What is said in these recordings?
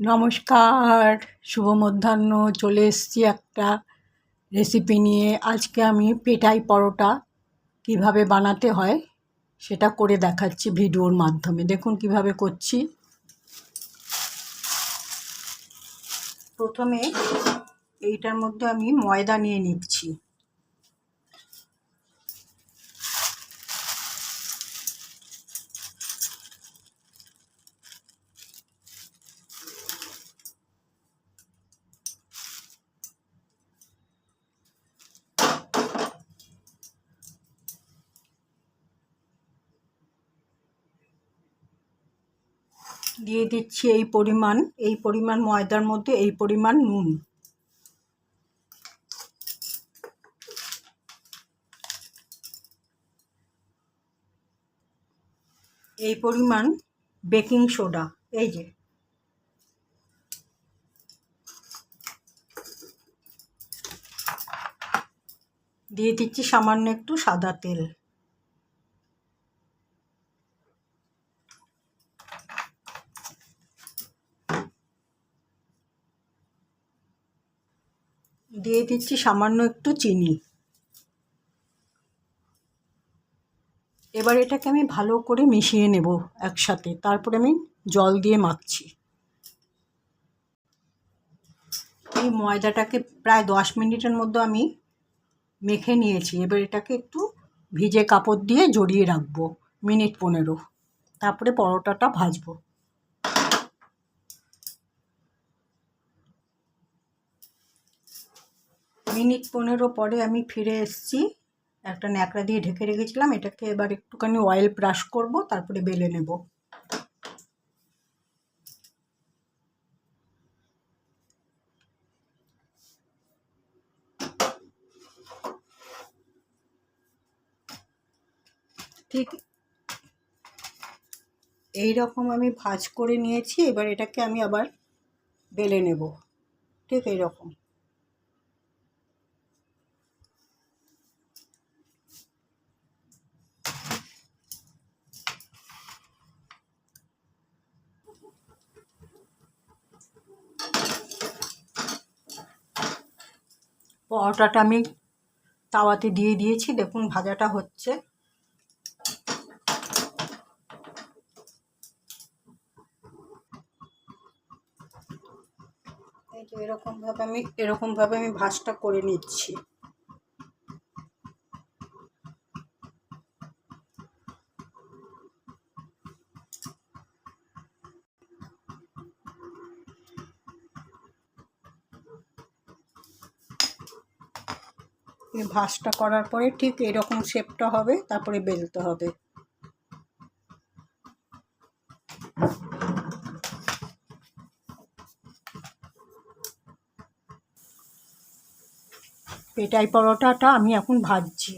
নমস্কার, শুভ মধ্যাহ্ন। চলে এসেছি একটা রেসিপি নিয়ে। আজকে আমি পেটাই পরোটা কিভাবে বানাতে হয় সেটা করে দেখাচ্ছি ভিডিওর মাধ্যমে। দেখুন কিভাবে করছি। প্রথমে এইটার মধ্যে আমি ময়দা নিয়ে নিচ্ছি। দিয়ে দিচ্ছি এই পরিমাণ ময়দার মধ্যে এই পরিমাণ নুন, এই পরিমাণ বেকিং সোডা, এই যে দিয়ে দিচ্ছি সামান্য একটু সাদা তেল। দিয়ে দিচ্ছি সামান্য একটু চিনি। এবার এটাকে আমি ভালো করে মিশিয়ে নেব একসাথে, তারপরে আমি জল দিয়ে মাখছি। এই ময়দাটাকে প্রায় 10 মিনিটের মধ্যে আমি মেখে নিয়েছি। এবার এটাকে একটু ভিজে কাপড় দিয়ে জড়িয়ে রাখবো মিনিট 15, তারপরে পরোটাটা ভাজবো। মিনিট 15 পরে আমি ফিরে এসেছি। একটা ন্যাকড়া দিয়ে ঢেকে রেখেছিলাম। এটাকে এবার একটুখানি অয়েল ব্রাশ করব, তারপরে বেলে নেব। ঠিক এই রকম আমি ভাঁজ করে নিয়েছি। এবার এটাকে আমি আবার বেলে নেব ঠিক এই রকম। পরোটাটা আমি তাওয়াতে দিয়ে দিয়েছি। দেখুন ভাজাটা হচ্ছে। এই যে এরকমভাবে আমি ভাঁজটা করে নিচ্ছি। এই ভাঁজটা করার পরে ঠিক এরকম শেপটা হবে, তারপরে বেলতে হবে। পেটাই পরোটাটা আমি এখন ভাজছি।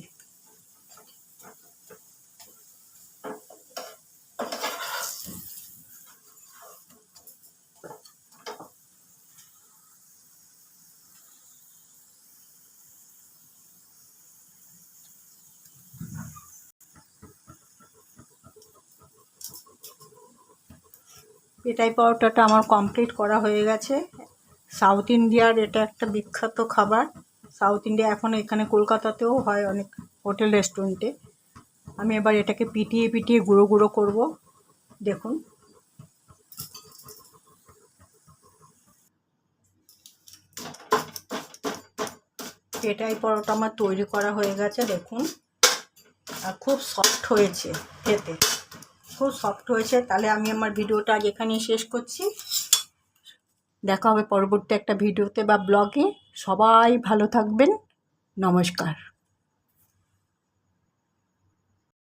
পেটাই পরোটাটা আমার কমপ্লিট করা হয়ে গেছে। সাউথ ইন্ডিয়ার এটা একটা বিখ্যাত খাবার। সাউথ ইন্ডিয়া এখন এখানে কলকাতাতেও হয় অনেক হোটেল রেস্টুরেন্টে। আমি এবার এটাকে পিটিয়ে পিটিয়ে গুঁড়ো গুঁড়ো করব। দেখুন পেটাই পরোটা আমার তৈরি করা হয়ে গেছে। দেখুন আর খুব সফট হয়েছে, খেতে খুব সফট হয়েছে। তাহলে আমি আমার ভিডিওটা আজ এখানেই শেষ করছি। দেখা হবে পরবর্তী একটা ভিডিওতে বা ব্লগে। সবাই ভালো থাকবেন। নমস্কার।